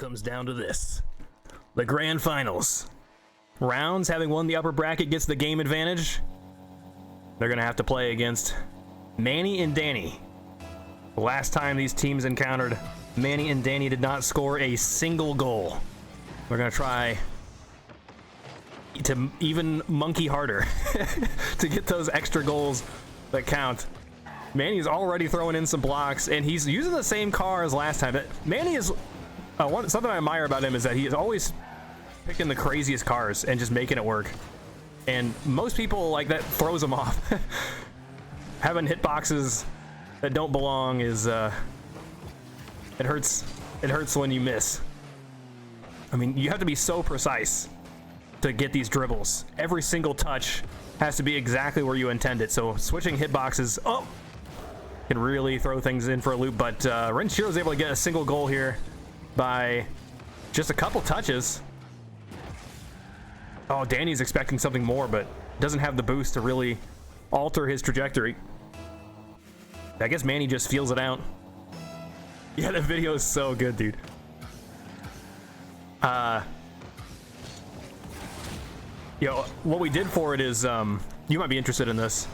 comes down to this. The grand finals. Rounds, having won the upper bracket, gets the game advantage. They're going to have to play against Manny and Danny. The last time these teams encountered, Manny and Danny did not score a single goal. We're going to try to even monkey harder to get those extra goals that count. Manny's already throwing in some blocks, and he's using the same car as last time. Manny is something I admire about him is that he is always picking the craziest cars and just making it work. And most people, like, that throws them off. Having hitboxes that don't belong is it hurts. It hurts when you miss. I mean, you have to be so precise to get these dribbles. Every single touch has to be exactly where you intend it. So switching hitboxes, can really throw things in for a loop. But Renshiro is able to get a single goal here by just a couple touches. Oh, Danny's expecting something more, but doesn't have the boost to really alter his trajectory. I guess Manny just feels it out. Yeah, the video is so good, dude. Yo, what we did for it is, you might be interested in this,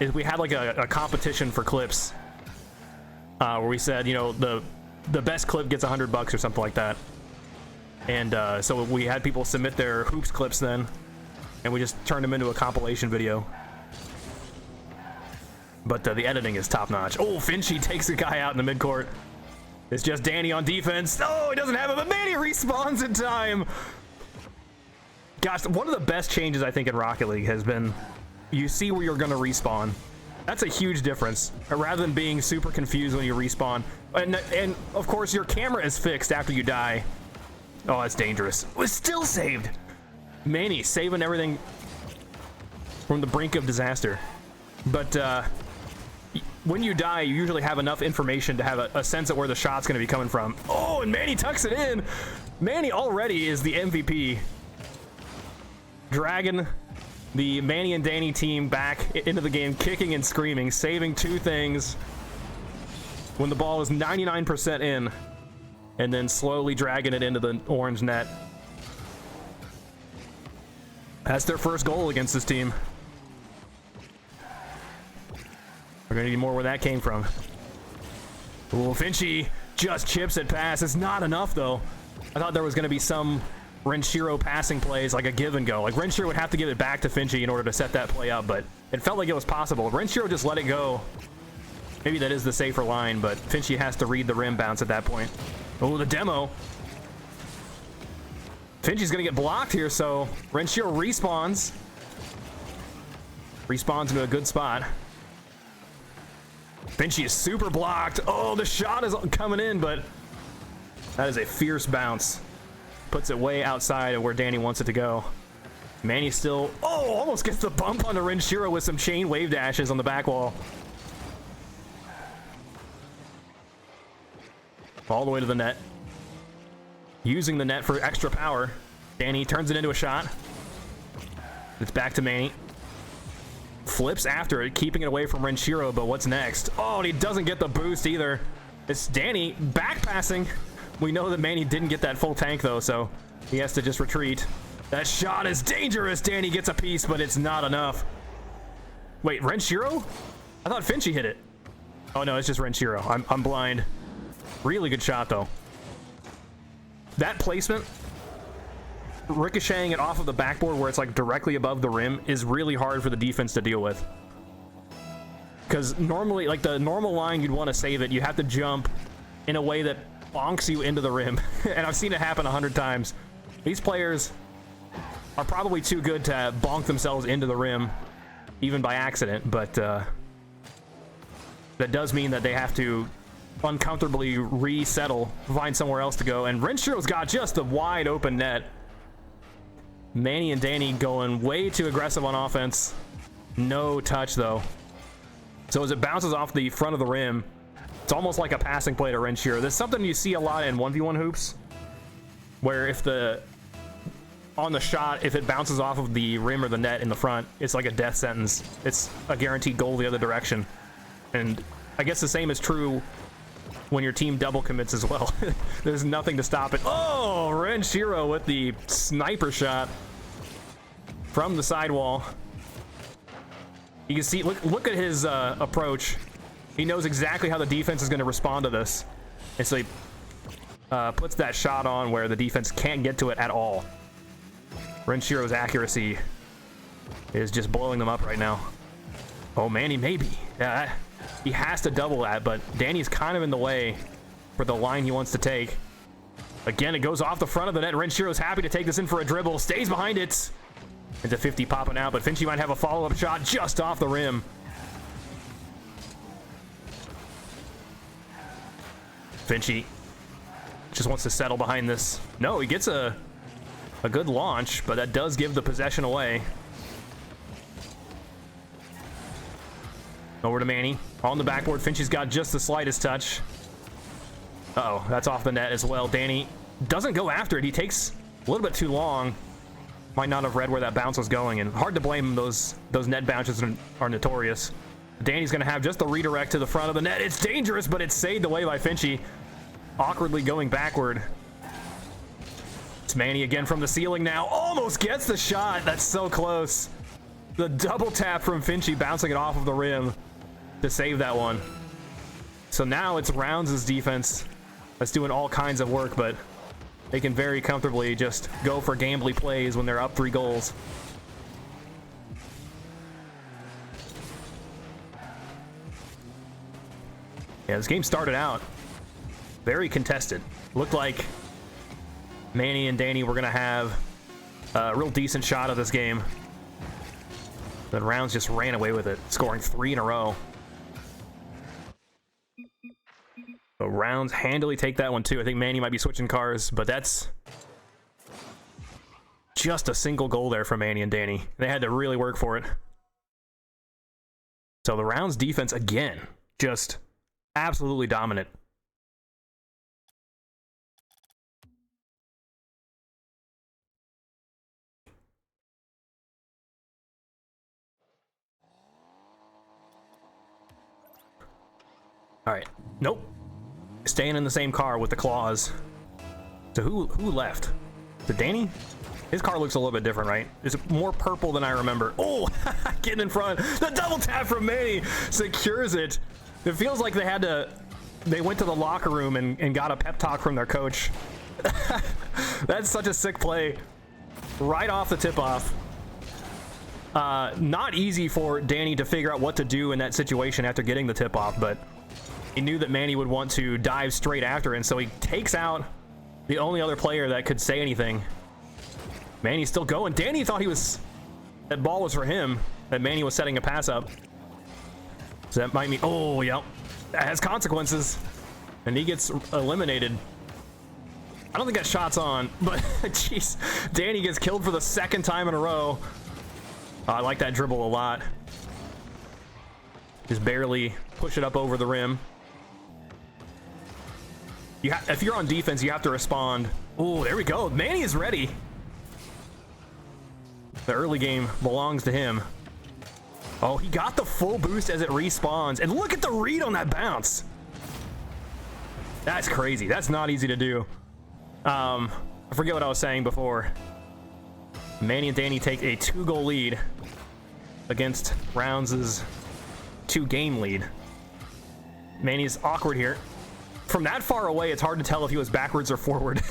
is we had like a competition for clips, where we said, you know, the best clip gets $100 or something like that. And so we had people submit their hoops clips then, and we just turned them into a compilation video. But the editing is top notch. Oh, FNSi takes a guy out in the midcourt. It's just Danny on defense. Oh, he doesn't have it, but Manny respawns in time. Gosh, one of the best changes I think in Rocket League has been you see where you're going to respawn. That's a huge difference. Rather than being super confused when you respawn. And of course, your camera is fixed after you die. Oh, that's dangerous. It was still saved. Manny saving everything from the brink of disaster. But when you die, you usually have enough information to have a sense of where the shot's going to be coming from. Oh, and Manny tucks it in. Manny already is the MVP. Dragging the Manny and Danny team back into the game, kicking and screaming, saving two things when the ball is 99% in, and then slowly dragging it into the orange net. That's their first goal against this team. We're gonna need more where that came from. Ooh, FNSi just chips it past. It's not enough, though. I thought there was gonna be some Renshiro passing plays, like a give and go. Like, Renshiro would have to give it back to FNSi in order to set that play up, but it felt like it was possible. Renshiro just let it go. Maybe that is the safer line, but FNSi has to read the rim bounce at that point. Oh, the demo. FNSi's gonna get blocked here, so Renshiro respawns. Respawns into a good spot. FNSi is super blocked. Oh, the shot is coming in, but that is a fierce bounce. Puts it way outside of where Danny wants it to go. Manny still, almost gets the bump onto Renshiro with some chain wave dashes on the back wall. All the way to the net. Using the net for extra power. Danny turns it into a shot. It's back to Manny. Flips after it, keeping it away from Renshiro, but what's next? Oh, and he doesn't get the boost either. It's Danny back passing. We know that Manny didn't get that full tank, though, so he has to just retreat. That shot is dangerous. Danny gets a piece, but it's not enough. Wait, Renshiro? I thought FNSi hit it. Oh, no, it's just Renshiro. I'm blind. Really good shot, though. That placement, ricocheting it off of the backboard where it's like directly above the rim, is really hard for the defense to deal with. Because normally, like the normal line, you'd want to save it. You have to jump in a way that bonks you into the rim. And I've seen it happen 100 times. These players are probably too good to bonk themselves into the rim, even by accident, but that does mean that they have to uncomfortably resettle, find somewhere else to go, and Renshiro's got just a wide open net. Manny and Danny going way too aggressive on offense. No touch, though. So as it bounces off the front of the rim, it's almost like a passing play to Renshiro. There's something you see a lot in 1v1 hoops, where if on the shot, if it bounces off of the rim or the net in the front, it's like a death sentence. It's a guaranteed goal the other direction. And I guess the same is true when your team double commits as well. There's nothing to stop it. Oh, Renshiro with the sniper shot from the sidewall. You can see, look at his approach. He knows exactly how the defense is going to respond to this. And so he puts that shot on where the defense can't get to it at all. Renshiro's accuracy is just blowing them up right now. Oh, Manny, maybe. Yeah, he has to double that, but Danny's kind of in the way for the line he wants to take. Again, it goes off the front of the net. Renshiro's happy to take this in for a dribble. Stays behind it. Into 50 popping out, but FNSi might have a follow-up shot just off the rim. FNSi just wants to settle behind this. No, he gets a good launch, but that does give the possession away. Over to Manny. On the backboard, FNSi's got just the slightest touch. Uh-oh, that's off the net as well. Danny doesn't go after it. He takes a little bit too long. Might not have read where that bounce was going, and hard to blame him. Those net bounces are notorious. Danny's going to have just the redirect to the front of the net. It's dangerous, but it's saved away by FNSi. Awkwardly going backward. It's Manny again from the ceiling now. Almost gets the shot. That's so close. The double tap from FNSi bouncing it off of the rim to save that one. So now it's Rounds' defense that's doing all kinds of work, but they can very comfortably just go for gambly plays when they're up 3 goals. Yeah, this game started out very contested. Looked like Manny and Danny were going to have a real decent shot of this game. But Rounds just ran away with it, scoring 3 in a row. So Rounds handily take that one too. I think Manny might be switching cars, but that's just a single goal there from Manny and Danny. They had to really work for it. So the Rounds defense again, just absolutely dominant. All right, nope. Staying in the same car with the claws. So who left? Is it Danny? His car looks a little bit different, right? It's more purple than I remember. Oh, getting in front. The double tap from Manny secures it. It feels like they went to the locker room and got a pep talk from their coach. That's such a sick play. Right off the tip-off. Not easy for Danny to figure out what to do in that situation after getting the tip-off, but he knew that Manny would want to dive straight after, and so he takes out the only other player that could say anything. Manny's still going. Danny thought that ball was for him, that Manny was setting a pass up. So that might mean, oh, yep, that has consequences. And he gets eliminated. I don't think that shot's on, but jeez, Danny gets killed for the 2nd time in a row. I like that dribble a lot. Just barely push it up over the rim. If you're on defense, you have to respond. Oh, there we go. Manny is ready. The early game belongs to him. Oh, he got the full boost as it respawns. And look at the read on that bounce. That's crazy. That's not easy to do. I forget what I was saying before. Manny and Danny take a 2-goal lead against Rounds' 2-game lead. Manny's awkward here. From that far away, it's hard to tell if he was backwards or forward.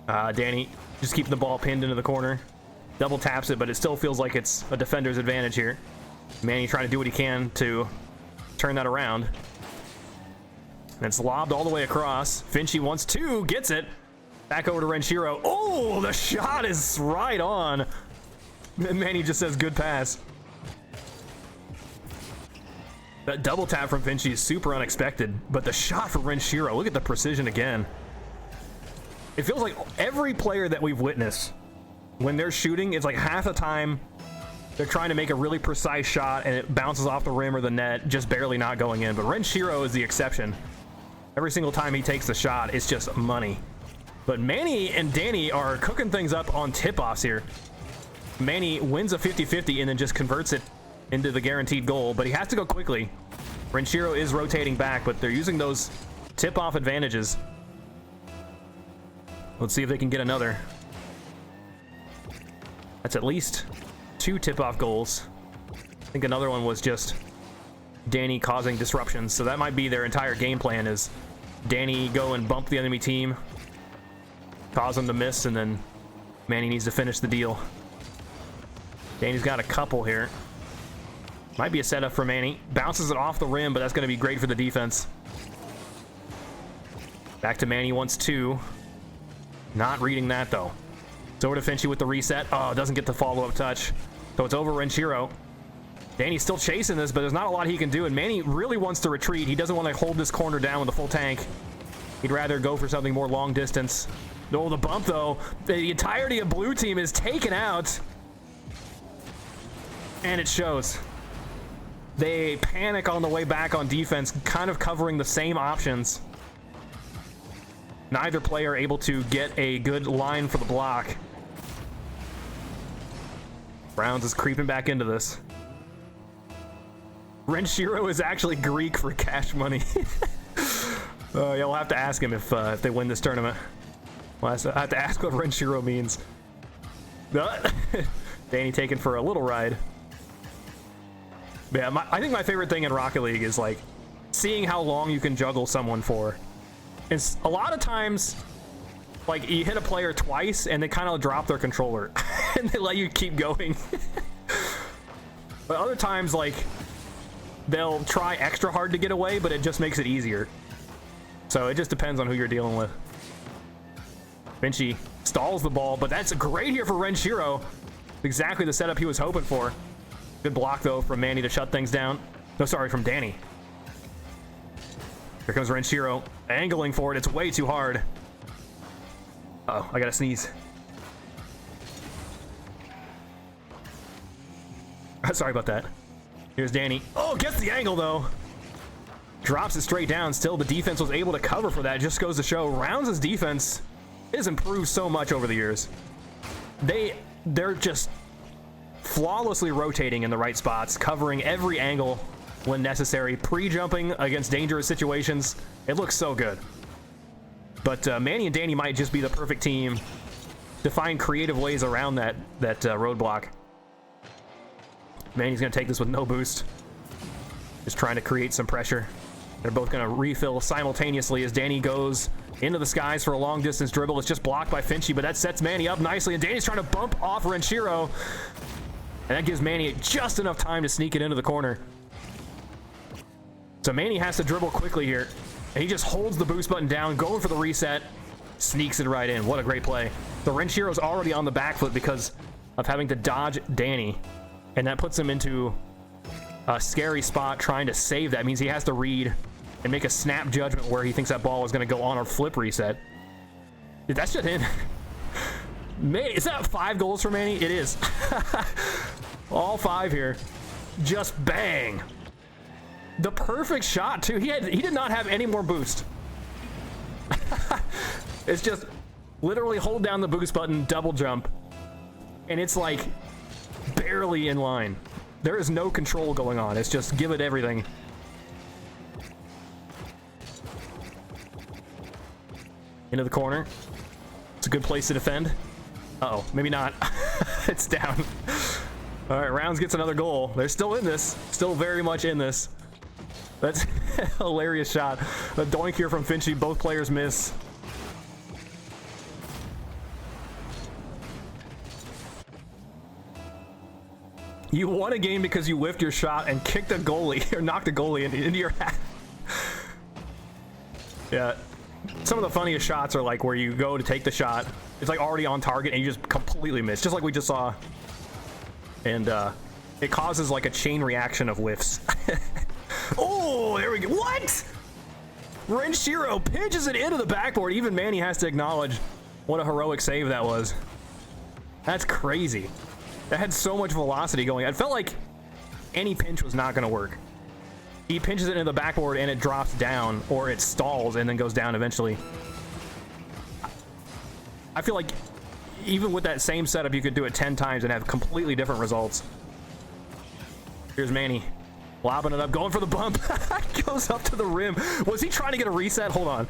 Danny just keeping the ball pinned into the corner. Double taps it, but it still feels like it's a defender's advantage here. Manny trying to do what he can to turn that around. And it's lobbed all the way across. FNSi wants 2, gets it. Back over to Renshiro. Oh, the shot is right on. Manny just says good pass. That double tap from FNSi is super unexpected, but the shot from Renshiro, look at the precision again. It feels like every player that we've witnessed, when they're shooting, it's like half the time they're trying to make a really precise shot and it bounces off the rim or the net, just barely not going in. But Renshiro is the exception. Every single time he takes the shot, it's just money. But Manny and Danny are cooking things up on tip-offs here. Manny wins a 50-50 and then just converts it into the guaranteed goal, but he has to go quickly. Renshiro is rotating back, but they're using those tip-off advantages. Let's see if they can get another. That's at least 2 tip-off goals. I think another one was just Danny causing disruptions, so that might be their entire game plan, is Danny go and bump the enemy team, cause them to miss, and then Manny needs to finish the deal. Danny's got a couple here. Might be a setup for Manny. Bounces it off the rim, but that's going to be great for the defense. Back to Manny once 2. Not reading that, though. It's over to FNSi with the reset. Oh, doesn't get the follow-up touch. So it's over Renshiro. Danny's still chasing this, but there's not a lot he can do, and Manny really wants to retreat. He doesn't want to hold this corner down with a full tank. He'd rather go for something more long distance. Oh, the bump, though. The entirety of blue team is taken out. And it shows. They panic on the way back on defense, kind of covering the same options. Neither player able to get a good line for the block. Browns is creeping back into this. Renshiro is actually Greek for cash money. Yeah, we'll have to ask him if they win this tournament. Well, I have to ask what Renshiro means. Danny taken for a little ride. Yeah, I think my favorite thing in Rocket League is like seeing how long you can juggle someone for. It's a lot of times, like, you hit a player twice and they kind of drop their controller and they let you keep going. But other times, like, they'll try extra hard to get away, but it just makes it easier. So it just depends on who you're dealing with. FNSi stalls the ball, but that's great here for Renshiro. Exactly the setup he was hoping for. Good block, though, from Manny to shut things down. No, sorry, from Danny. Here comes Renshiro, angling for it. It's way too hard. Uh oh, I gotta sneeze. Sorry about that. Here's Danny. Oh, gets the angle, though. Drops it straight down. Still, the defense was able to cover for that. It just goes to show Rounds' defense has improved so much over the years. They're just flawlessly rotating in the right spots, covering every angle when necessary, pre-jumping against dangerous situations. It looks so good. But Manny and Danny might just be the perfect team to find creative ways around that roadblock. Manny's going to take this with no boost. Just trying to create some pressure. They're both going to refill simultaneously as Danny goes into the skies for a long-distance dribble. It's just blocked by FNSi, but that sets Manny up nicely, and Danny's trying to bump off Renshiro. And that gives Manny just enough time to sneak it into the corner. So Manny has to dribble quickly here. And he just holds the boost button down, going for the reset, sneaks it right in. What a great play. So Renshiro's already on the back foot because of having to dodge Danny. And that puts him into a scary spot trying to save that. It means he has to read and make a snap judgment where he thinks that ball is going to go on or flip reset. Dude, that's just in. Man, is that 5 goals for Manny? It is. All 5 here. Just bang. The perfect shot, too. He did not have any more boost. It's just literally hold down the boost button, double jump, and it's like barely in line. There is no control going on. It's just give it everything. Into the corner. It's a good place to defend. Uh-oh, maybe not. It's down. All right, Rounds gets another goal. They're still in this. Still very much in this. That's a hilarious shot. A doink here from FNSi. Both players miss. You won a game because you whiffed your shot and kicked a goalie, or knocked a goalie into your hat. Yeah. Some of the funniest shots are like where you go to take the shot, it's like already on target and you just completely miss, just like we just saw. And it causes like a chain reaction of whiffs. Oh, there we go. What? Renshiro pitches it into the backboard. Even Manny has to acknowledge what a heroic save that was. That's crazy. That had so much velocity going. It felt like any pinch was not going to work. He pinches it into the backboard and it drops down, or it stalls and then goes down eventually. I feel like even with that same setup, you could do it 10 times and have completely different results. Here's Manny. Lobbing it up, going for the bump. Goes up to the rim. Was he trying to get a reset? Hold on.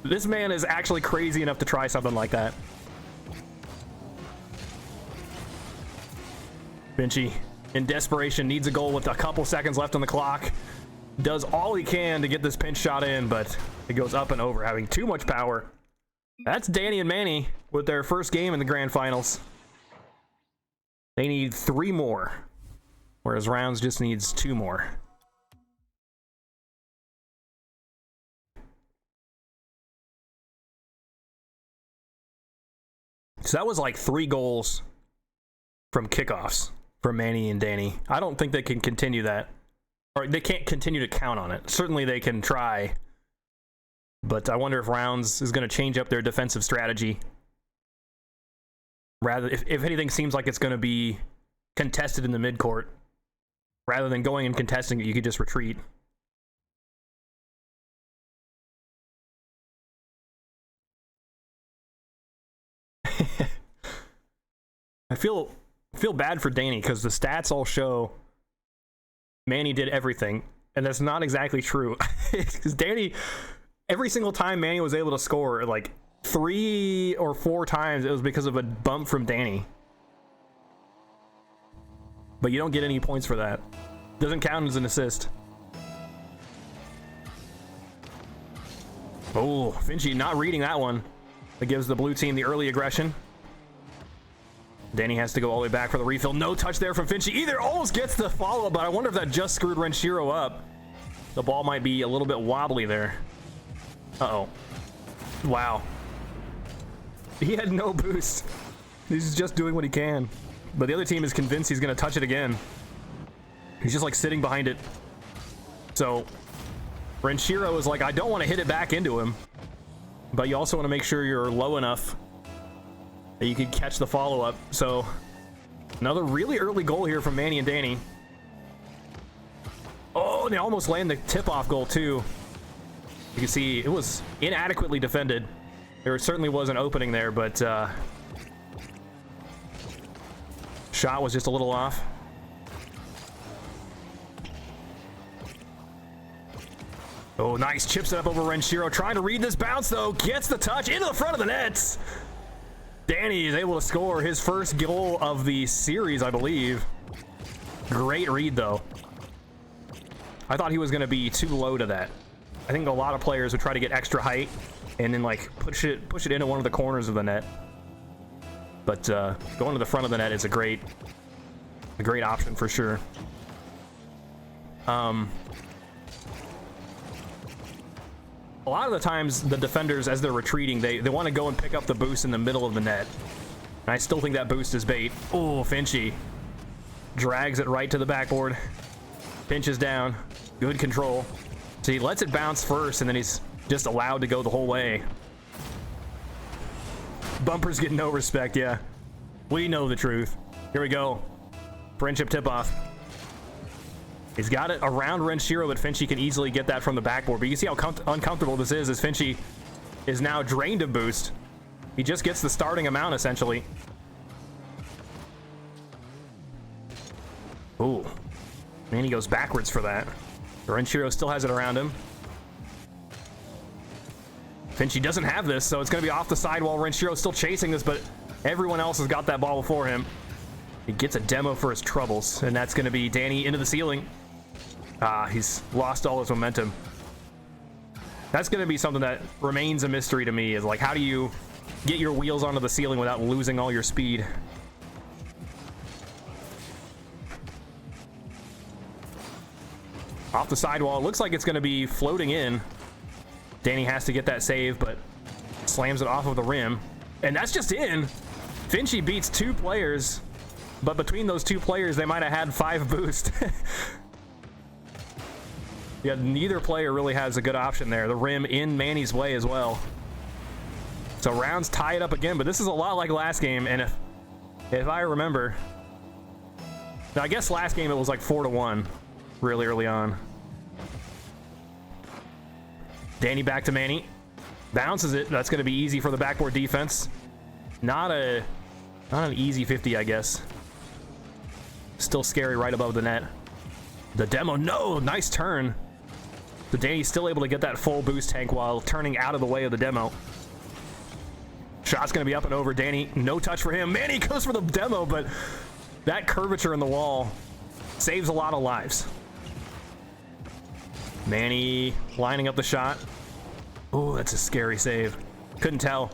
This man is actually crazy enough to try something like that. FNSi, in desperation, needs a goal with a couple seconds left on the clock. Does all he can to get this pinch shot in, but it goes up and over, having too much power. That's Danny and Manny with their first game in the grand finals. They need 3 more, whereas Rounds just needs 2 more. So that was like 3 goals from kickoffs for Manny and Danny. I don't think they can continue that. Or they can't continue to count on it. Certainly they can try. But I wonder if Rounds is going to change up their defensive strategy. Rather, if anything seems like it's going to be contested in the midcourt, rather than going and contesting it, you could just retreat. I feel bad for Danny because the stats all show Manny did everything, and that's not exactly true. Because Danny, every single time Manny was able to score, like 3 or 4 times, it was because of a bump from Danny. But you don't get any points for that. Doesn't count as an assist. Oh, FNSi not reading that one. That gives the blue team the early aggression. Danny has to go all the way back for the refill. No touch there from FNSi either. Almost gets the follow-up, but I wonder if that just screwed Renshiro up. The ball might be a little bit wobbly there. Uh-oh. Wow. He had no boost. He's just doing what he can. But the other team is convinced he's going to touch it again. He's just like sitting behind it. So Renshiro is like, I don't want to hit it back into him, but you also want to make sure you're low enough that you can catch the follow-up. So another really early goal here from Manny and Danny. Oh, they almost land the tip-off goal too. You can see it was inadequately defended. There certainly was an opening there, but shot was just a little off. Oh, nice. Chips it up over Renshiro. Trying to read this bounce, though. Gets the touch into the front of the nets. Danny is able to score his first goal of the series, I believe. Great read, though. I thought he was going to be too low to that. I think a lot of players would try to get extra height and then, like, push it into one of the corners of the net. But going to the front of the net is a great option for sure. A lot of the times, the defenders, as they're retreating, they want to go and pick up the boost in the middle of the net. And I still think that boost is bait. Oh, FNSi drags it right to the backboard. Pinches down. Good control. So he lets it bounce first, and then he's just allowed to go the whole way. Bumpers get no respect, yeah. We know the truth. Here we go. Friendship tip-off. He's got it around Renshiro, but FNSi can easily get that from the backboard. But you can see how uncomfortable this is, as FNSi is now drained of boost. He just gets the starting amount, essentially. Ooh. Man, he goes backwards for that. Renshiro still has it around him. FNSi doesn't have this, so it's going to be off the side while Renshiro's still chasing this, but everyone else has got that ball before him. He gets a demo for his troubles, and that's going to be Danny into the ceiling. He's lost all his momentum. That's going to be something that remains a mystery to me, is like, how do you get your wheels onto the ceiling without losing all your speed? Off the sidewall, it looks like it's going to be floating in. Danny has to get that save, but slams it off of the rim. And that's just in. FNSi beats 2 players, but between those 2 players, they might have had 5 boost. Yeah, neither player really has a good option there. The rim in Manny's way as well. So Rounds tie it up again, but this is a lot like last game, and if I remember, now I guess last game it was like 4-1 really early on. Danny back to Manny. Bounces it. That's going to be easy for the backboard defense. Not an easy 50, I guess. Still scary right above the net. The demo, no, nice turn. So Danny's still able to get that full boost tank while turning out of the way of the demo. Shot's gonna be up and over. Danny, no touch for him. Manny goes for the demo, but that curvature in the wall saves a lot of lives. Manny lining up the shot. Oh, that's a scary save. Couldn't tell.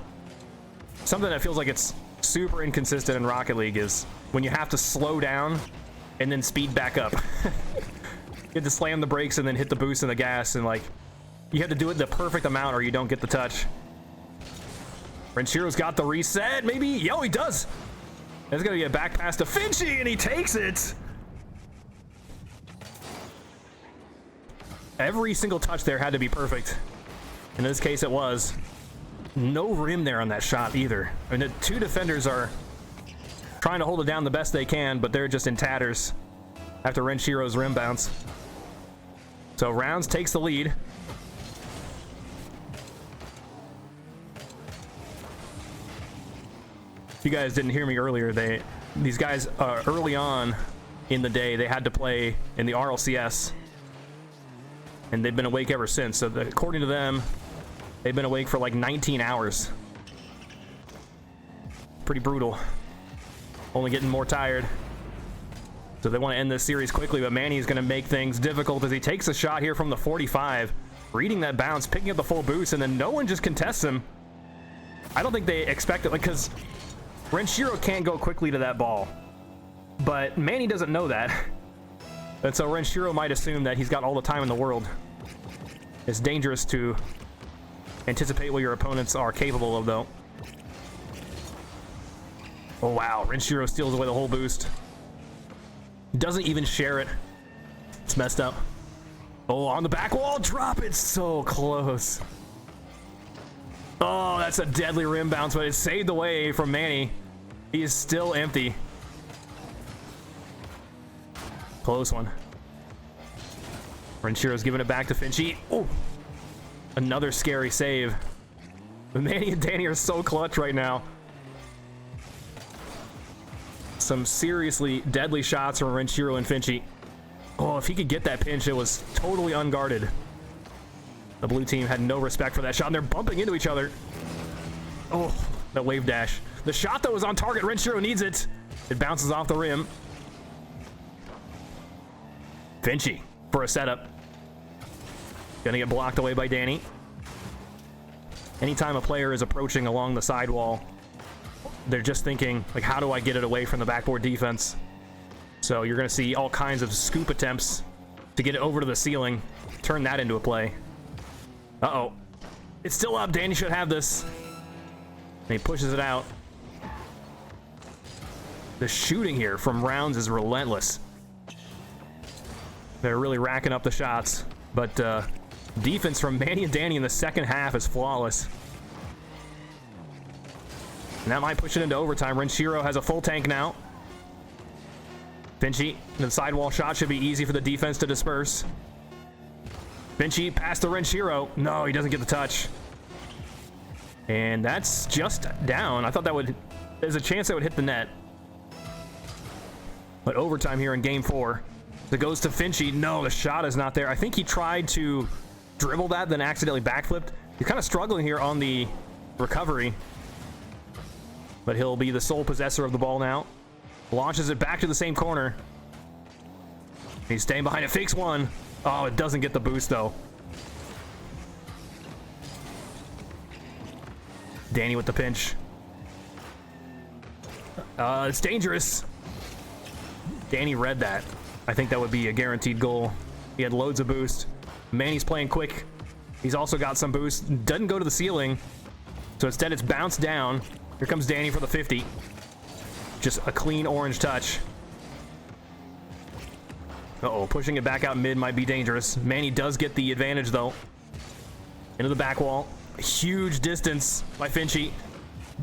Something that feels like it's super inconsistent in Rocket League is when you have to slow down and then speed back up. You have to slam the brakes and then hit the boost and the gas, and like you have to do it the perfect amount or you don't get the touch. Renshiro's got the reset, maybe? Yo, he does! That's gonna get back pass to FNSi, and he takes it! Every single touch there had to be perfect. In this case, it was. No rim there on that shot either. I mean, the two defenders are trying to hold it down the best they can, but they're just in tatters after Renshiro's rim bounce. So Rounds takes the lead. If you guys didn't hear me earlier, these guys early on in the day, they had to play in the RLCS, and they've been awake ever since. So according to them, they've been awake for like 19 hours. Pretty brutal. Only getting more tired. So they want to end this series quickly, but Manny's going to make things difficult as he takes a shot here from the 45, reading that bounce, picking up the full boost, and then no one just contests him. I don't think they expect it, like, because Renshiro can't go quickly to that ball, but Manny doesn't know that. And so Renshiro might assume that he's got all the time in the world. It's dangerous to anticipate what your opponents are capable of, though. Oh, wow. Renshiro steals away the whole boost. Doesn't even share it. It's messed up. Oh, on the back wall. Drop it. So close. Oh, that's a deadly rim bounce, but it's saved away from Manny. He is still empty. Close one. Renshiro's giving it back to FNSi. Oh, another scary save. But Manny and Danny are so clutch right now. Some seriously deadly shots from Renshiro and FNSi. Oh, if he could get that pinch, it was totally unguarded. The blue team had no respect for that shot, and they're bumping into each other. Oh, that wave dash. The shot that was on target, Renshiro needs it. It bounces off the rim. FNSi for a setup. Gonna get blocked away by Danny. Anytime a player is approaching along the sidewall, they're just thinking, like, how do I get it away from the backboard defense? So you're gonna see all kinds of scoop attempts to get it over to the ceiling, turn that into a play. Uh-oh. It's still up. Danny should have this. And he pushes it out. The shooting here from Rounds is relentless. They're really racking up the shots, but defense from Manny and Danny in the second half is flawless. And that might push it into overtime. Renshiro has a full tank now. FNSi, the sidewall shot should be easy for the defense to disperse. FNSi past to Renshiro. No, he doesn't get the touch. And that's just down. I thought that would... There's a chance that would hit the net. But overtime here in game 4. It goes to FNSi. No, the shot is not there. I think he tried to dribble that, then accidentally backflipped. He's kind of struggling here on the recovery. But he'll be the sole possessor of the ball now. Launches it back to the same corner. He's staying behind it. Fakes one. Oh, it doesn't get the boost, though. Danny with the pinch. It's dangerous. Danny read that. I think that would be a guaranteed goal. He had loads of boost. Manny's playing quick. He's also got some boost. Doesn't go to the ceiling. So instead it's bounced down. Here comes Danny for the 50. Just a clean orange touch. Uh-oh, pushing it back out mid might be dangerous. Manny does get the advantage, though. Into the back wall. A huge distance by FNSi.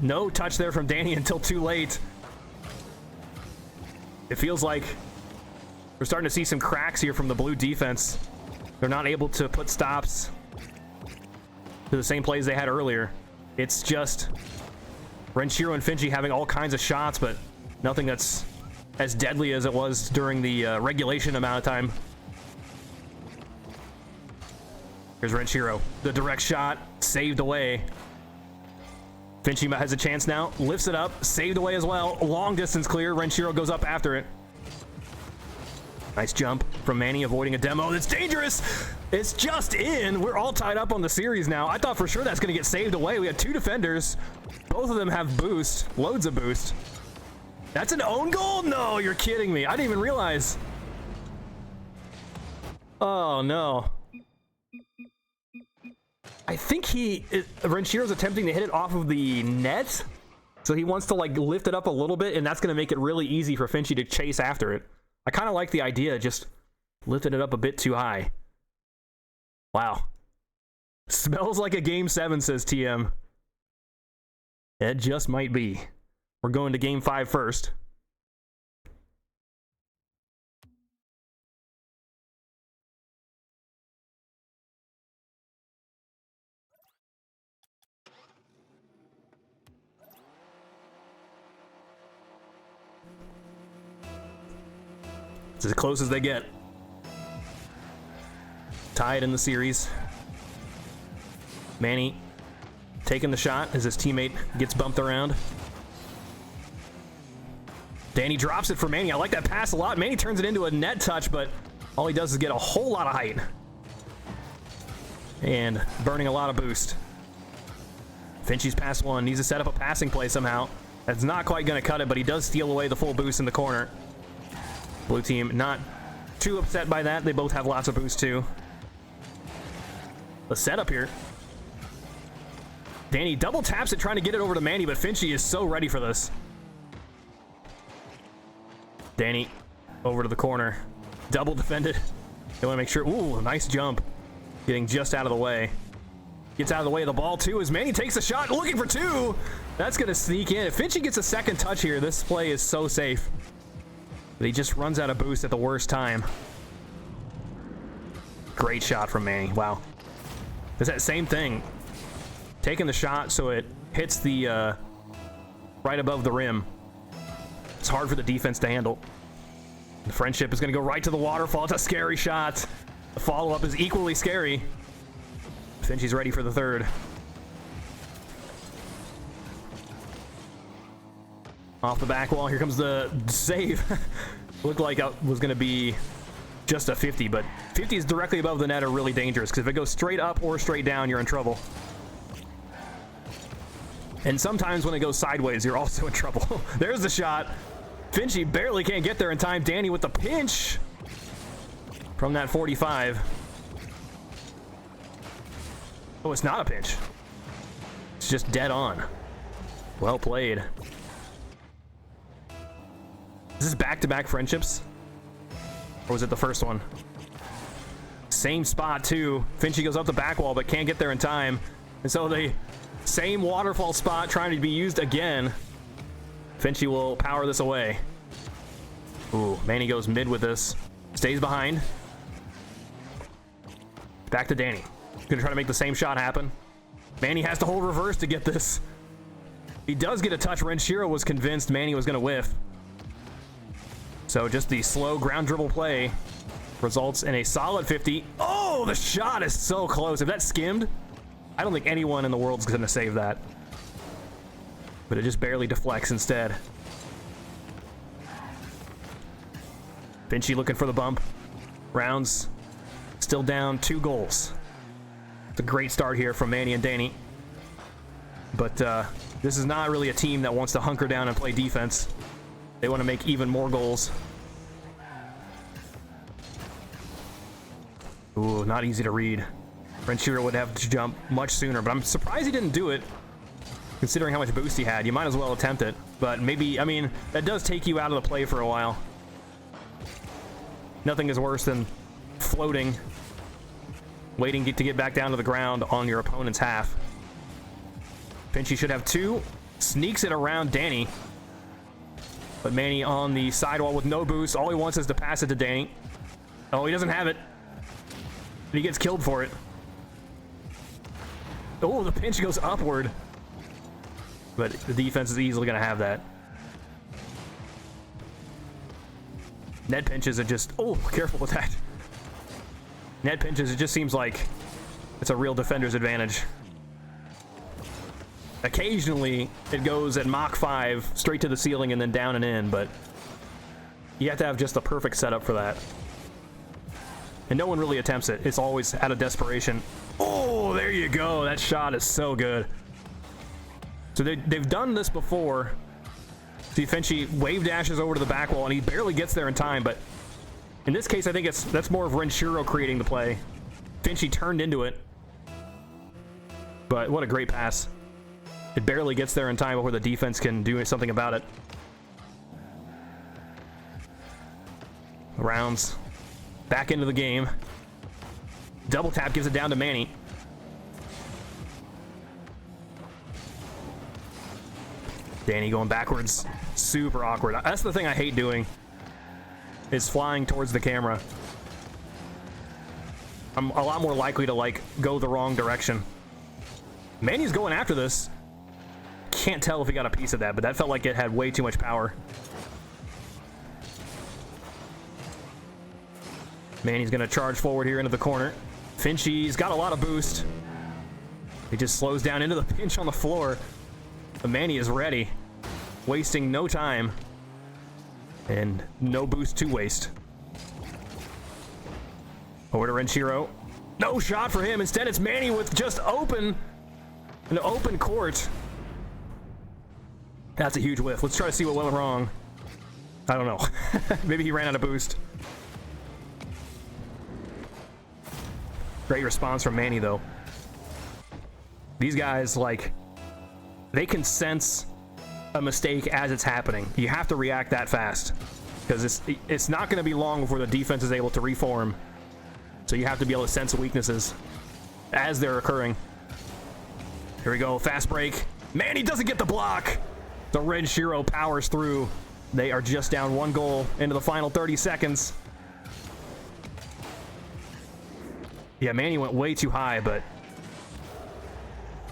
No touch there from Danny until too late. It feels like we're starting to see some cracks here from the blue defense. They're not able to put stops to the same plays they had earlier. It's just Renshiro and FNSi having all kinds of shots, but nothing that's as deadly as it was during the regulation amount of time. Here's Renshiro. The direct shot, saved away. FNSi has a chance now, lifts it up, saved away as well. Long distance clear, Renshiro goes up after it. Nice jump from Manny, avoiding a demo. That's dangerous! It's just in! We're all tied up on the series now. I thought for sure that's gonna get saved away. We had two defenders. Both of them have boost, loads of boost. That's an own goal? No, you're kidding me. I didn't even realize. Oh, no. I think Renshiro's attempting to hit it off of the net. So he wants to like lift it up a little bit, and that's gonna make it really easy for FNSi to chase after it. I kind of like the idea, just lifting it up a bit too high. Wow. Smells like a Game 7, says TM. It just might be. We're going to Game 5 first. It's as close as they get. Tied in the series. Manny taking the shot as his teammate gets bumped around. Danny drops it for Manny. I like that pass a lot. Manny turns it into a net touch, but all he does is get a whole lot of height. And burning a lot of boost. FNSi's pass one. Needs to set up a passing play somehow. That's not quite going to cut it, but he does steal away the full boost in the corner. Blue team not too upset by that. They both have lots of boost too. The setup here. Danny double taps it trying to get it over to Manny, but FNSi is so ready for this. Danny over to the corner. Double defended. They want to make sure. Ooh, nice jump. Getting just out of the way. Gets out of the way of the ball too as Manny takes a shot, looking for two. That's going to sneak in. If FNSi gets a second touch here, this play is so safe. But he just runs out of boost at the worst time. Great shot from Manny. Wow. It's that same thing. Taking the shot so it hits the right above the rim. It's hard for the defense to handle. The friendship is going to go right to the waterfall. It's a scary shot. The follow-up is equally scary. FNSi's ready for the third. Off the back wall, here comes the save. Looked like it was going to be just a 50, but 50s directly above the net are really dangerous, because if it goes straight up or straight down, you're in trouble. And sometimes when it goes sideways, you're also in trouble. There's the shot. FNSi barely can't get there in time. Danny with the pinch from that 45. Oh, it's not a pinch. It's just dead on. Well played. Is this back-to-back friendships? Or was it the first one? Same spot, too. FNSi goes up the back wall, but can't get there in time. And so the same waterfall spot trying to be used again. FNSi will power this away. Ooh, Manny goes mid with this. Stays behind. Back to Danny. Gonna try to make the same shot happen. Manny has to hold reverse to get this. He does get a touch. Renshiro was convinced Manny was gonna whiff. So just the slow ground dribble play results in a solid 50. Oh, the shot is so close. If that skimmed, I don't think anyone in the world's going to save that. But it just barely deflects instead. FNSi looking for the bump. Rounds still down 2 goals. It's a great start here from Manny and Danny. But this is not really a team that wants to hunker down and play defense. They want to make even more goals. Ooh, not easy to read. Renshiro would have to jump much sooner, but I'm surprised he didn't do it, considering how much boost he had. You might as well attempt it, but maybe, I mean, that does take you out of the play for a while. Nothing is worse than floating, waiting to get back down to the ground on your opponent's half. FNSi should have 2. Sneaks it around Danny. But Manny on the sidewall with no boost. All he wants is to pass it to Danny. Oh, he doesn't have it. He gets killed for it. Oh, the pinch goes upward. But the defense is easily going to have that. Net pinches, it just... Oh, careful with that. Net pinches, it just seems like it's a real defender's advantage. Occasionally, it goes at Mach 5, straight to the ceiling and then down and in, but you have to have just the perfect setup for that. And no one really attempts it. It's always out of desperation. Oh, there you go. That shot is so good. So they've done this before. See, FNSi wave dashes over to the back wall, and he barely gets there in time, but in this case, I think that's more of Renshiro creating the play. FNSi turned into it. But what a great pass. It barely gets there in time before the defense can do something about it. Rounds back into the game. Double tap gives it down to Manny. Danny going backwards. Super awkward. That's the thing I hate doing, is flying towards the camera. I'm a lot more likely to, like, go the wrong direction. Manny's going after this. Can't tell if he got a piece of that, but that felt like it had way too much power. Manny's gonna charge forward here into the corner. FNSi's got a lot of boost. He just slows down into the pinch on the floor. But Manny is ready, wasting no time and no boost to waste. Over to Renshiro. No shot for him. Instead, it's Manny with just an open court. That's a huge whiff. Let's try to see what went wrong. I don't know. Maybe he ran out of boost. Great response from Manny, though. These guys, like, they can sense a mistake as it's happening. You have to react that fast, because it's not going to be long before the defense is able to reform. So you have to be able to sense weaknesses as they're occurring. Here we go, fast break. Manny doesn't get the block. The Renshiro powers through. They are just down one goal into the final 30 seconds. Yeah, Manny went way too high, but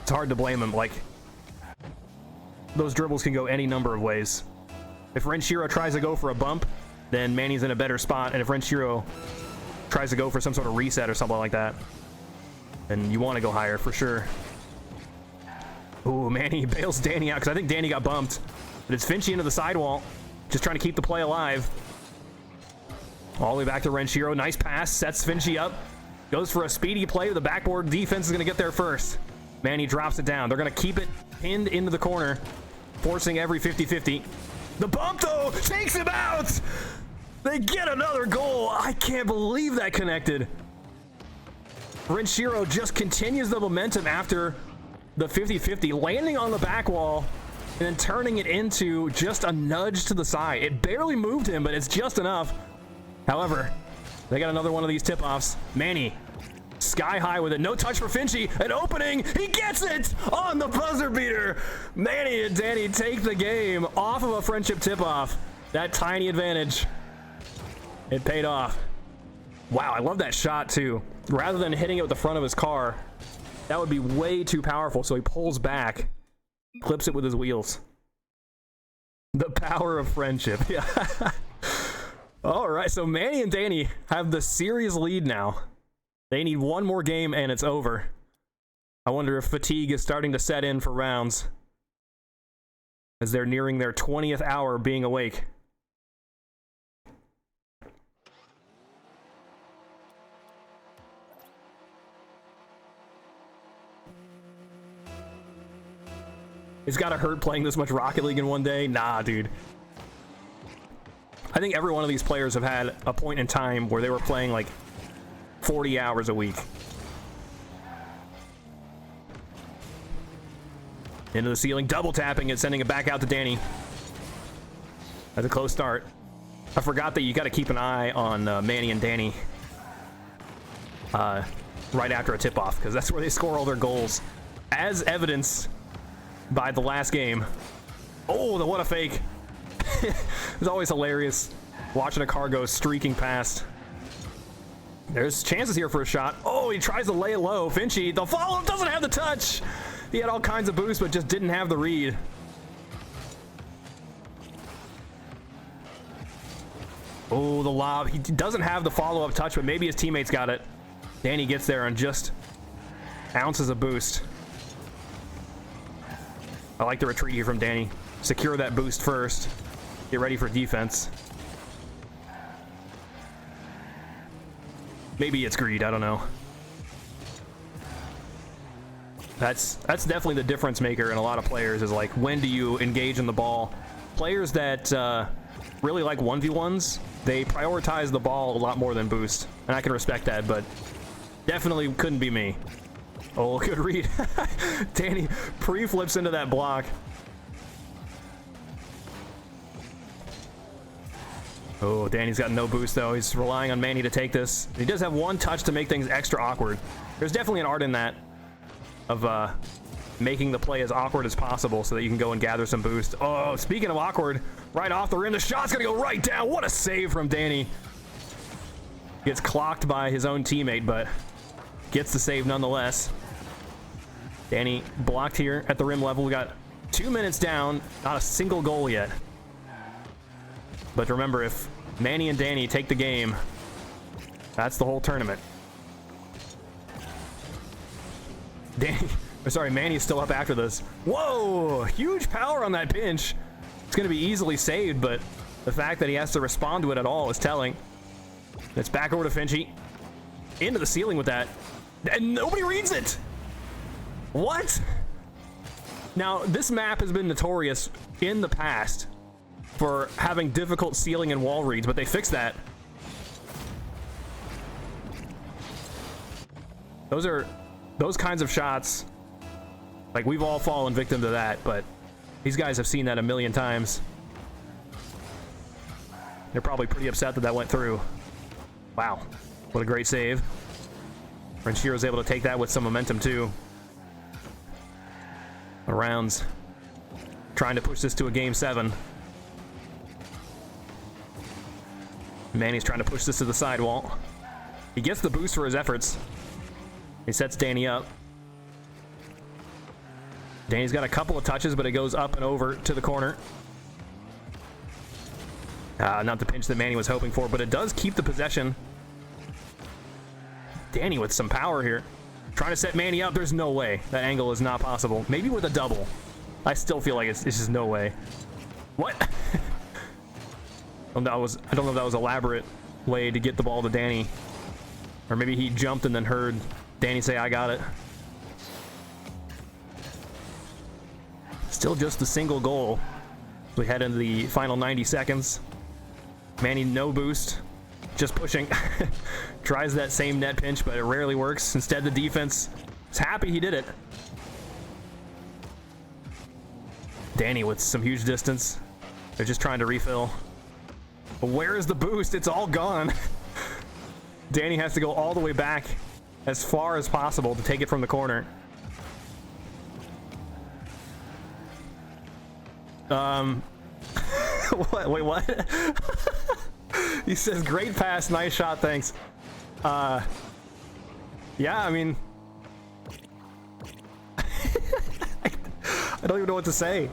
it's hard to blame him. Like, those dribbles can go any number of ways. If Renshiro tries to go for a bump, then Manny's in a better spot, and if Renshiro tries to go for some sort of reset or something like that, then you want to go higher for sure. Ooh, Manny bails Danny out, because I think Danny got bumped. But it's FNSi into the sidewall, just trying to keep the play alive. All the way back to Renshiro. Nice pass, sets FNSi up. Goes for a speedy play. The backboard defense is going to get there first. Manny drops it down. They're going to keep it pinned into the corner, forcing every 50-50. The bump, though, takes him out! They get another goal. I can't believe that connected. Renshiro just continues the momentum after the 50-50, landing on the back wall and then turning it into just a nudge to the side. It barely moved him, but it's just enough. However, they got another one of these tip-offs. Manny, sky high with it. No touch for FNSi. An opening. He gets it on the buzzer beater. Manny and Danny take the game off of a friendship tip-off. That tiny advantage. It paid off. Wow, I love that shot, too. Rather than hitting it with the front of his car, that would be way too powerful, so he pulls back, clips it with his wheels. The power of friendship. Yeah. All right, so Manny and Danny have the series lead now. They need one more game and it's over. I wonder if fatigue is starting to set in for rounds as they're nearing their 20th hour being awake. It's gotta hurt playing this much Rocket League in one day. Nah, dude. I think every one of these players have had a point in time where they were playing like 40 hours a week. Into the ceiling, double tapping it, sending it back out to Danny. That's a close start. I forgot that you got to keep an eye on Manny and Danny right after a tip-off, because that's where they score all their goals, as evidenced by the last game. Oh, what a fake. It's always hilarious watching a car go streaking past. There's chances here for a shot. Oh, he tries to lay it low. FNSi, the follow, doesn't have the touch. He had all kinds of boost, but just didn't have the read. Oh, the lob. He doesn't have the follow-up touch, but maybe his teammates got it. Danny gets there and just ounces a boost. I like the retreat here from Danny. Secure that boost first. Get ready for defense. Maybe it's greed, I don't know. That's definitely the difference maker in a lot of players, is like, when do you engage in the ball? Players that really like 1v1s, they prioritize the ball a lot more than boost. And I can respect that, but definitely couldn't be me. Oh, good read. Danny pre-flips into that block. Oh, Danny's got no boost, though. He's relying on Manny to take this. He does have one touch to make things extra awkward. There's definitely an art in that, of making the play as awkward as possible so that you can go and gather some boost. Oh, speaking of awkward, right off the rim, the shot's gonna go right down. What a save from Danny. Gets clocked by his own teammate, but gets the save nonetheless. Danny blocked here at the rim level. We got 2 minutes down, not a single goal yet. But remember, if Manny and Danny take the game, that's the whole tournament. Manny's still up after this. Whoa! Huge power on that pinch. It's going to be easily saved, but the fact that he has to respond to it at all is telling. It's back over to FNSi. Into the ceiling with that. And nobody reads it! What? Now, this map has been notorious in the past for having difficult ceiling and wall reads, but they fixed that. Those kinds of shots, like, we've all fallen victim to that, but these guys have seen that a million times. They're probably pretty upset that that went through. Wow, what a great save. Renshiro's able to take that with some momentum too. The rounds trying to push this to a game 7. Manny's trying to push this to the sidewall. He gets the boost for his efforts. He sets Danny up. Danny's got a couple of touches, but it goes up and over to the corner. Not the pinch that Manny was hoping for, but it does keep the possession. Danny with some power here. Trying to set Manny up. There's no way. That angle is not possible. Maybe with a double. I still feel like it's just no way. What? I don't know if that was elaborate way to get the ball to Danny. Or maybe he jumped and then heard Danny say, I got it. Still just a single goal. We head into the final 90 seconds. Manny, no boost. Just pushing. Tries that same net pinch, but it rarely works. Instead, the defense is happy he did it. Danny with some huge distance. They're just trying to refill. But where is the boost? It's all gone. Danny has to go all the way back as far as possible to take it from the corner. What? Wait, what? He says, great pass, nice shot, thanks. Yeah, I mean... I don't even know what to say.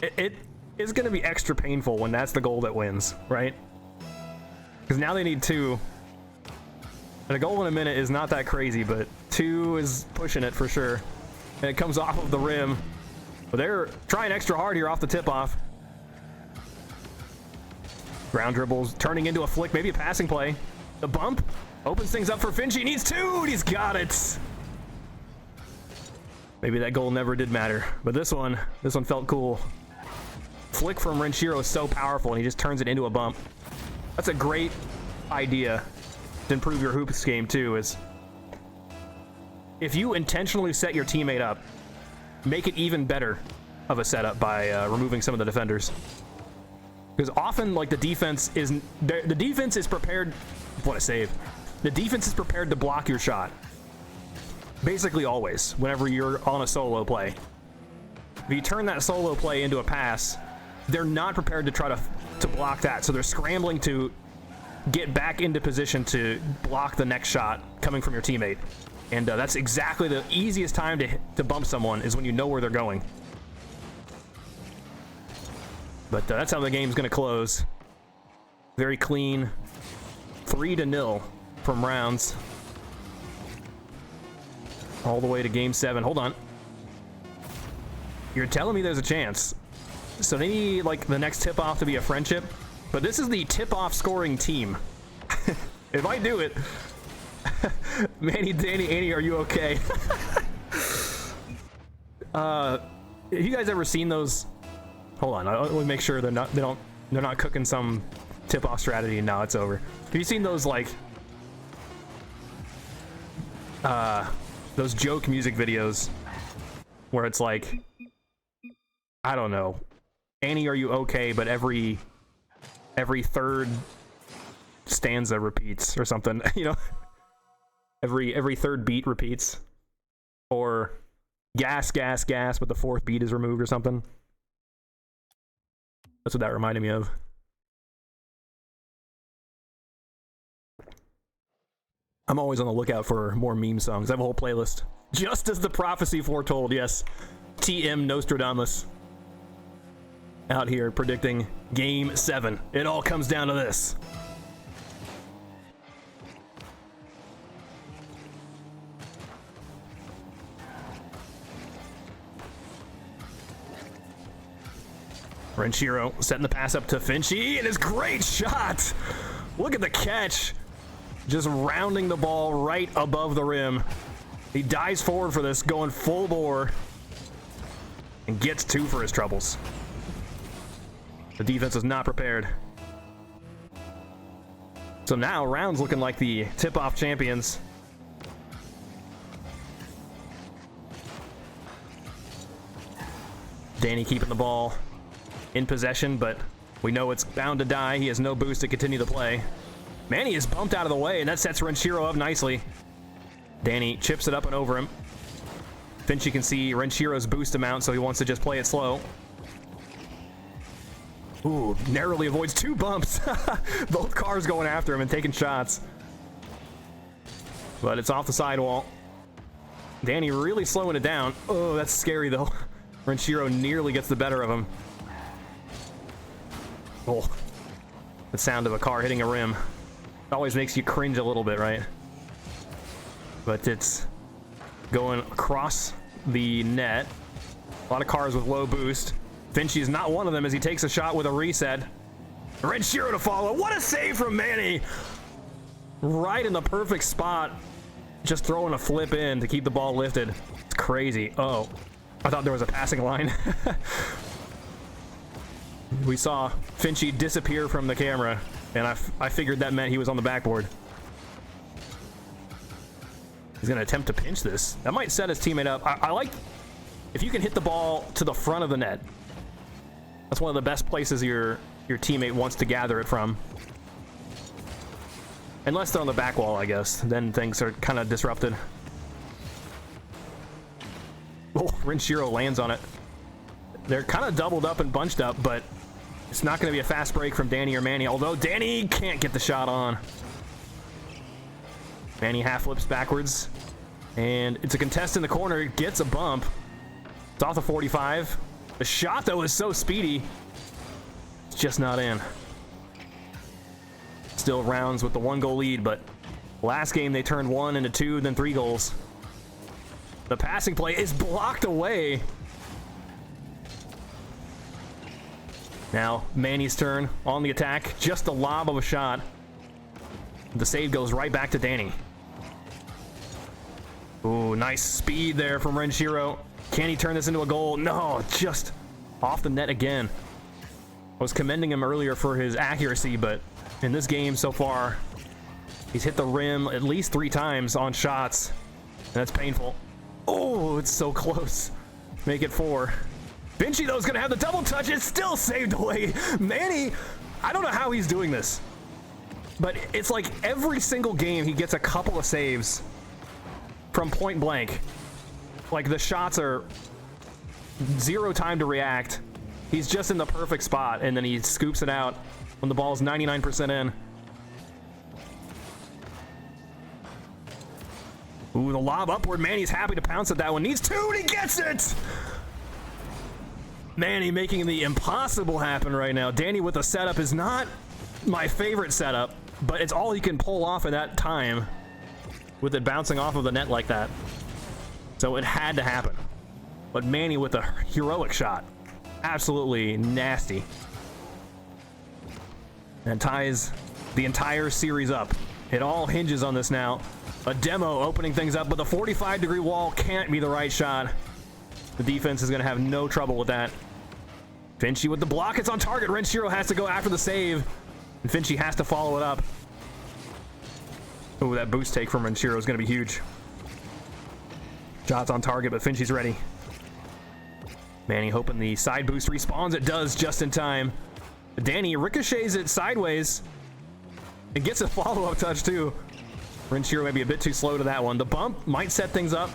It is going to be extra painful when that's the goal that wins, right? Because now they need 2. And a goal in a minute is not that crazy, but 2 is pushing it for sure. And it comes off of the rim. But they're trying extra hard here off the tip-off. Ground dribbles, turning into a flick, maybe a passing play. The bump opens things up for FNSi. Needs 2, and he's got it. Maybe that goal never did matter, but this one felt cool. Flick from Renshiro is so powerful, and he just turns it into a bump. That's a great idea to improve your hoops game too. Is if you intentionally set your teammate up, make it even better of a setup by removing some of the defenders. Because often, like, the defense is prepared. What a save! The defense is prepared to block your shot. Basically, always, whenever you're on a solo play. If you turn that solo play into a pass, they're not prepared to try to block that. So they're scrambling to get back into position to block the next shot coming from your teammate. And that's exactly the easiest time to bump someone, is when you know where they're going. But that's how the game's going to close. Very clean. 3-0 from rounds. All the way to game 7. Hold on. You're telling me there's a chance. So they need, like, the next tip-off to be a friendship. But this is the tip-off scoring team. If I do it... Manny, Danny, Annie, are you okay? Have you guys ever seen those? Hold on, let me make sure they're not cooking some tip-off strategy. No, it's over. Have you seen those, like, those joke music videos where it's like, I don't know, Annie, are you okay? But every third stanza repeats or something, you know? Every third beat repeats, or gas, gas, gas, but the fourth beat is removed or something. That's what that reminded me of. I'm always on the lookout for more meme songs. I have a whole playlist. Just as the prophecy foretold, yes. TM Nostradamus. Out here predicting Game 7. It all comes down to this. Renshiro setting the pass up to FNSi, and his great shot! Look at the catch! Just rounding the ball right above the rim. He dives forward for this, going full bore, and gets 2 for his troubles. The defense was not prepared. So now, rounds looking like the tip-off champions. Danny keeping the ball in possession, but we know it's bound to die. He has no boost to continue the play. Manny is bumped out of the way, and that sets Renshiro up nicely. Danny chips it up and over him. FNSi can see Renshiro's boost amount, so he wants to just play it slow. Ooh, narrowly avoids 2 bumps. Both cars going after him and taking shots. But it's off the sidewall. Danny really slowing it down. Oh, that's scary, though. Renshiro nearly gets the better of him. Oh, the sound of a car hitting a rim. It always makes you cringe a little bit, right? But it's going across the net. A lot of cars with low boost. FNSi is not one of them as he takes a shot with a reset. Renshiro to follow. What a save from Manny! Right in the perfect spot. Just throwing a flip in to keep the ball lifted. It's crazy. Oh, I thought there was a passing line. We saw FNSi disappear from the camera, and I figured that meant he was on the backboard. He's going to attempt to pinch this. That might set his teammate up. I like if you can hit the ball to the front of the net. That's one of the best places your teammate wants to gather it from. Unless they're on the back wall, I guess. Then things are kind of disrupted. Oh, Renshiro lands on it. They're kind of doubled up and bunched up, but it's not going to be a fast break from Danny or Manny, although Danny can't get the shot on. Manny half flips backwards, and it's a contest in the corner. Gets a bump. It's off the 45. The shot, though, is so speedy. It's just not in. Still rounds with the 1-goal lead, but last game they turned 1 into 2, then 3 goals. The passing play is blocked away. Now, Manny's turn on the attack. Just a lob of a shot. The save goes right back to Danny. Ooh, nice speed there from Renshiro. Can he turn this into a goal? No, just off the net again. I was commending him earlier for his accuracy, but in this game so far, he's hit the rim at least 3 times on shots. And that's painful. Oh, it's so close. Make it 4. FNSi, though, is going to have the double touch. It's still saved away. Manny, I don't know how he's doing this. But it's like every single game he gets a couple of saves from point blank. Like the shots are 0 time to react. He's just in the perfect spot, and then he scoops it out when the ball's 99% in. Ooh, the lob upward. Manny's happy to pounce at that one. Needs 2, and he gets it! Manny making the impossible happen right now. Danny with the setup is not my favorite setup, but it's all he can pull off in that time with it bouncing off of the net like that. So it had to happen. But Manny with a heroic shot. Absolutely nasty. And ties the entire series up. It all hinges on this now. A demo opening things up, but the 45-degree wall can't be the right shot. The defense is going to have no trouble with that. FNSi with the block. It's on target. Renshiro has to go after the save. And FNSi has to follow it up. Oh, that boost take from Renshiro is going to be huge. Shot's on target, but FNSi's ready. Manny hoping the side boost respawns. It does just in time. Danny ricochets it sideways and gets a follow-up touch too. Renshiro may be a bit too slow to that one. The bump might set things up.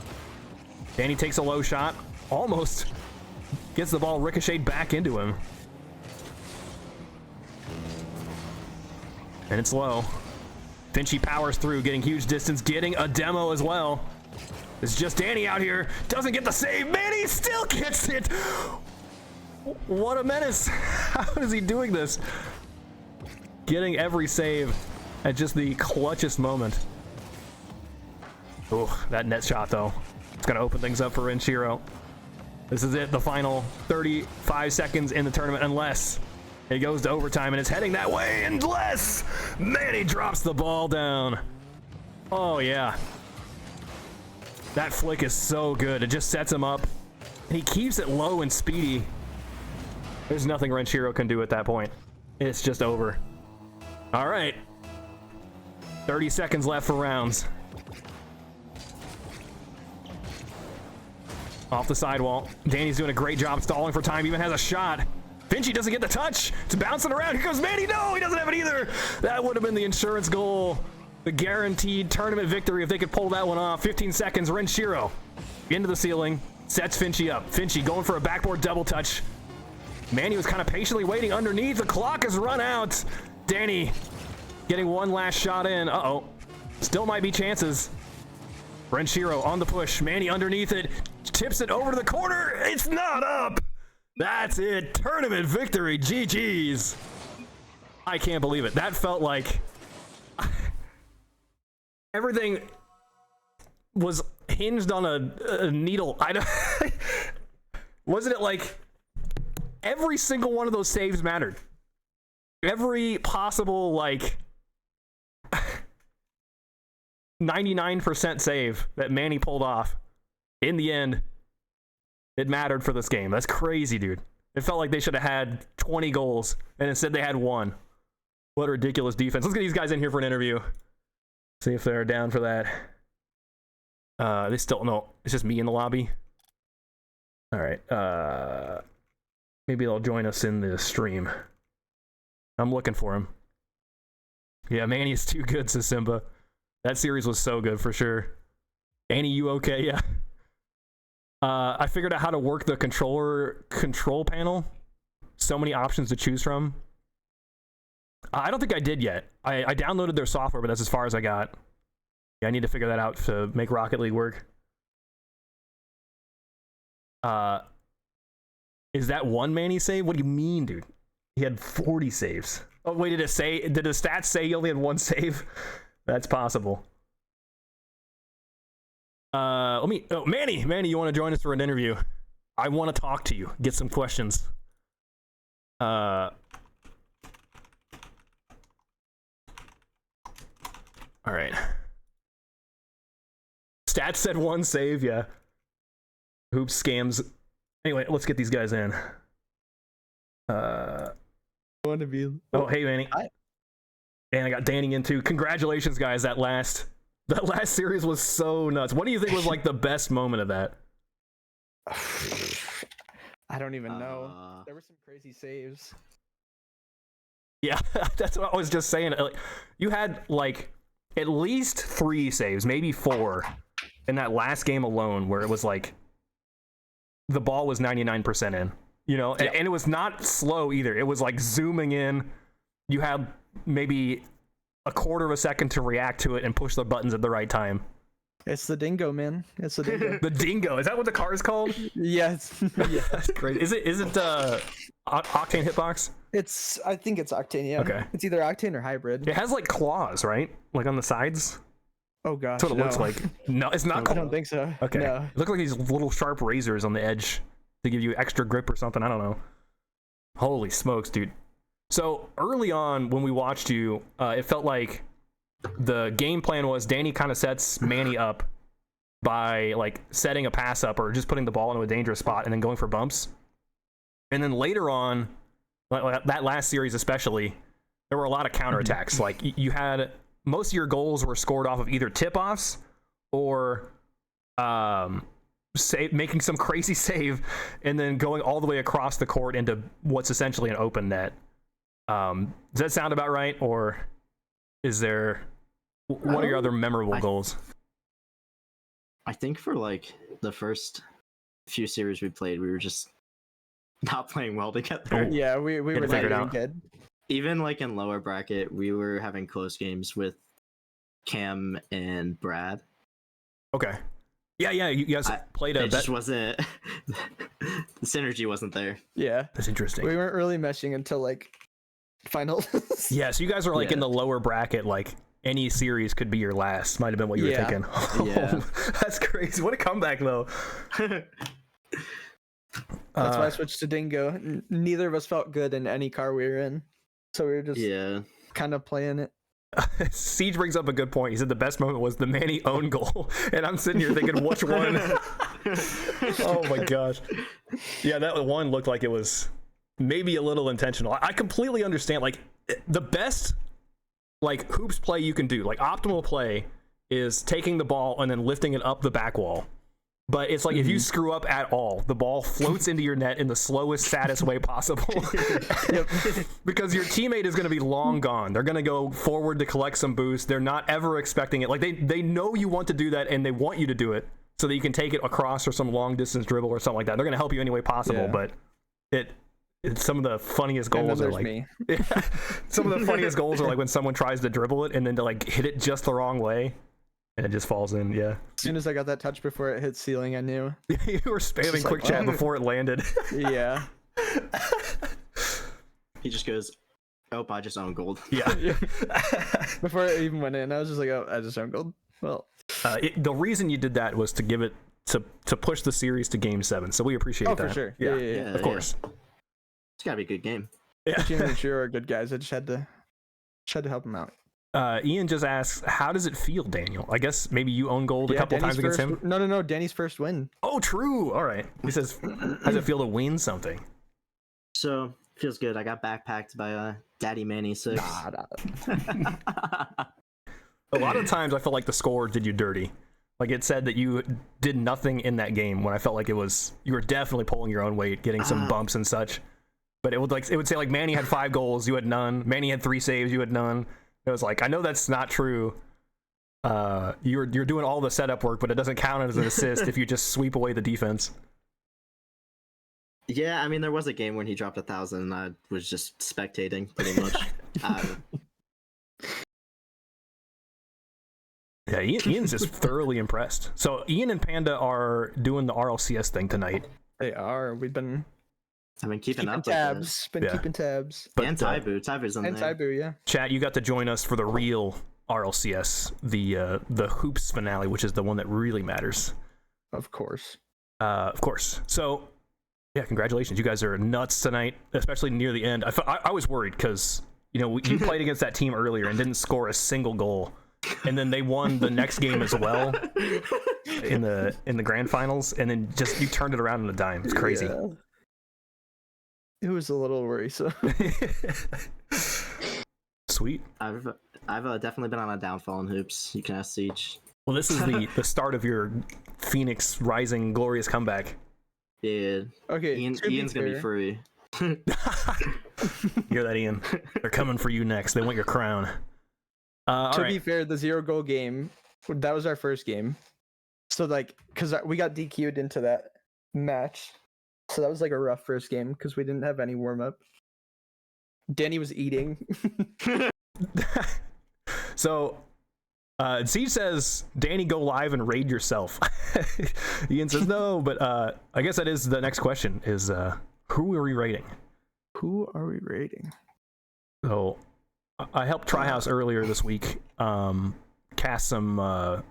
Danny takes a low shot. Almost gets the ball ricocheted back into him. And it's low. FNSi powers through, getting huge distance, getting a demo as well. It's just Danny out here. Doesn't get the save. Manny still gets it. What a menace. How is he doing this? Getting every save at just the clutchest moment. Oh, that net shot though. It's gonna open things up for Renshiro. This is it, the final 35 seconds in the tournament, unless it goes to overtime, and it's heading that way, unless Manny drops the ball down. Oh yeah. That flick is so good. It just sets him up. And he keeps it low and speedy. There's nothing Renshiro can do at that point. It's just over. All right. 30 seconds left for rounds. Off the sidewall. Danny's doing a great job stalling for time. Even has a shot. FNSi doesn't get the touch. It's bouncing around. Here goes Manny. No, he doesn't have it either. That would have been the insurance goal. The guaranteed tournament victory if they could pull that one off. 15 seconds. Renshiro into the ceiling. Sets FNSi up. FNSi going for a backboard double touch. Manny was kind of patiently waiting underneath. The clock has run out. Danny getting one last shot in. Uh-oh. Still might be chances. Renshiro on the push. Manny underneath it. Tips it over to the corner. It's not up. That's it. Tournament victory. GG's. I can't believe it. That felt like everything was hinged on a needle. I don't wasn't it like every single one of those saves mattered? Every possible like 99% save that Manny pulled off, in the end, it mattered for this game. That's crazy, dude. It felt like they should have had 20 goals, and instead they had one. What a ridiculous defense. Let's get these guys in here for an interview. See if they're down for that. They still, no, it's just me in the lobby. All right. Maybe they'll join us in the stream. I'm looking for him. Yeah, Manny's too good, says Simba. That series was so good for sure. Annie, you okay? Yeah. I figured out how to work the control panel. So many options to choose from. I don't think I did yet. I downloaded their software, but that's as far as I got. Yeah, I need to figure that out to make Rocket League work. Is that one Manny save? What do you mean, dude? He had 40 saves. Oh, wait, did the stats say he only had one save? That's possible. Manny, you want to join us for an interview? I want to talk to you, get some questions. All right. Stats said one save, yeah. Hoops scams. Anyway, let's get these guys in. I want to be. Oh, hey, Manny. Hi. And I got Danny in too. Congratulations, guys. That last series was so nuts. What do you think was like the best moment of that? I don't even know. There were some crazy saves. Yeah, that's what I was just saying. Like, you had like at least 3 saves, maybe 4, in that last game alone, where it was like the ball was 99% in. You know, yeah. And it was not slow either. It was like zooming in. You had maybe a quarter of a second to react to it and push the buttons at the right time. It's the dingo, man. It's the dingo. The dingo. Is that what the car is called? Yes. Yeah. That's great. Is it Octane Hitbox? I think it's Octane, yeah. Okay. It's either Octane or hybrid. It has like claws, right? Like on the sides? Oh gosh. That's what it looks like. No, it's not. I don't think so. Okay. No. It looks like these little sharp razors on the edge to give you extra grip or something. I don't know. Holy smokes, dude. So early on when we watched you, it felt like the game plan was Danny kind of sets Manny up by like setting a pass up or just putting the ball into a dangerous spot and then going for bumps. And then later on, like that last series especially, there were a lot of counterattacks. Like you had most of your goals were scored off of either tip-offs or making some crazy save and then going all the way across the court into what's essentially an open net. Does that sound about right, or is there what are your other memorable goals? I think for like the first few series we played, we were just not playing well together. Yeah, we were not figure it doing out. good. Even like in lower bracket, we were having close games with Cam and Brad. Okay. Yeah, you guys played a It just wasn't the synergy wasn't there. Yeah. That's interesting. We weren't really meshing until like finals. Yeah, so you guys are like in the lower bracket, like any series could be your last. Might have been what you were thinking. Yeah. That's crazy. What a comeback though. That's why I switched to Dingo. Neither of us felt good in any car we were in. So we were just kind of playing it. Siege brings up a good point. He said the best moment was the Manny own goal. And I'm sitting here thinking, which one? Oh my gosh. Yeah, that one looked like it was maybe a little intentional. I completely understand. Like, the best like hoops play you can do, like optimal play, is taking the ball and then lifting it up the back wall. But it's like if you screw up at all, the ball floats into your net in the slowest, saddest way possible. Because your teammate is going to be long gone. They're going to go forward to collect some boost. They're not ever expecting it. Like they know you want to do that and they want you to do it so that you can take it across or some long distance dribble or something like that. They're going to help you any way possible. But it's some of the funniest goals are like me. some of the funniest goals are like when someone tries to dribble it and then to like hit it just the wrong way. And it just falls in, yeah. As soon as I got that touch before it hit ceiling, I knew. You were spamming quick chat before it landed. Yeah. He just goes, "Oh, I just own gold." Yeah. Before it even went in, I was just like, "Oh, I just owned gold." Well, the reason you did that was to give it to push the series to Game 7. So we appreciate that. Oh, for sure. Yeah. Of course. It's gotta be a good game. Yeah. Jim and Renshiro are good guys. I just had to help them out. Ian just asks, how does it feel, Daniel? I guess maybe you own gold a couple times against him? No. Danny's first win. Oh, true. All right. He says, how does it feel to win something? So, feels good. I got backpacked by Daddy Manny 6. A lot of times I felt like the score did you dirty. Like it said that you did nothing in that game when I felt like you were definitely pulling your own weight, getting some bumps and such. But it would say like Manny had 5 goals, you had none. Manny had 3 saves, you had none. It was like, I know that's not true. You're doing all the setup work, but it doesn't count as an assist if you just sweep away the defense. Yeah, I mean, there was a game when he dropped 1,000 and I was just spectating, pretty much. Yeah, Ian's just thoroughly impressed. So Ian and Panda are doing the RLCS thing tonight. They are. I've been keeping up tabs. Keeping tabs. But, and Taibu's on and there. Taibu, yeah. Chat, you got to join us for the real RLCS, the hoops finale, which is the one that really matters. Of course. So, yeah, congratulations. You guys are nuts tonight, especially near the end. I was worried because, you played against that team earlier and didn't score a single goal. And then they won the next game as well in the grand finals. And then just you turned it around in a dime. It's crazy. Yeah. It was a little worrisome. Sweet. I've definitely been on a downfall in hoops. You can ask Siege. Well, this is the start of your Phoenix rising glorious comeback. Yeah. Okay. Ian's gonna be free. You hear that, Ian? They're coming for you next. They want your crown. To be fair, the 0-goal game, that was our first game. So because we got DQ'd into that match. So that was like a rough first game because we didn't have any warm-up. Danny was eating. So Siege says, Danny, go live and raid yourself. Ian says no, but I guess that is the next question is who are we raiding? Who are we raiding? So I helped Tryhouse earlier this week cast some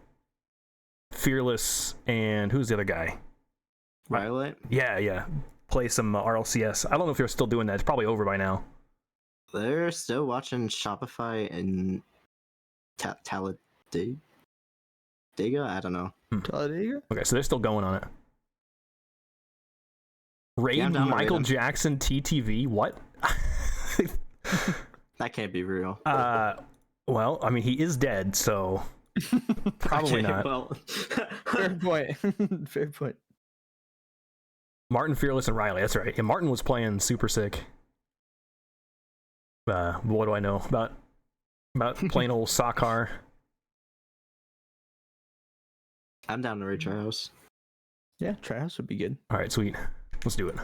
Fearless and who's the other guy? Violet? Yeah. Play some RLCS. I don't know if they're still doing that. It's probably over by now. They're still watching Shopify and Talladega? I don't know. Talladega? Okay, so they're still going on it. Raid Yeah, I'm down to Michael raid him. Jackson TTV? What? That can't be real. Well, I mean, he is dead, so probably Okay, not. Well, Fair point. Fair point. Martin, Fearless, and Riley. That's right. Yeah, Martin was playing super sick. What do I know about plain old Sakar? I'm down to raid Tryhouse. Yeah, Tryhouse would be good. All right, sweet. Let's do it.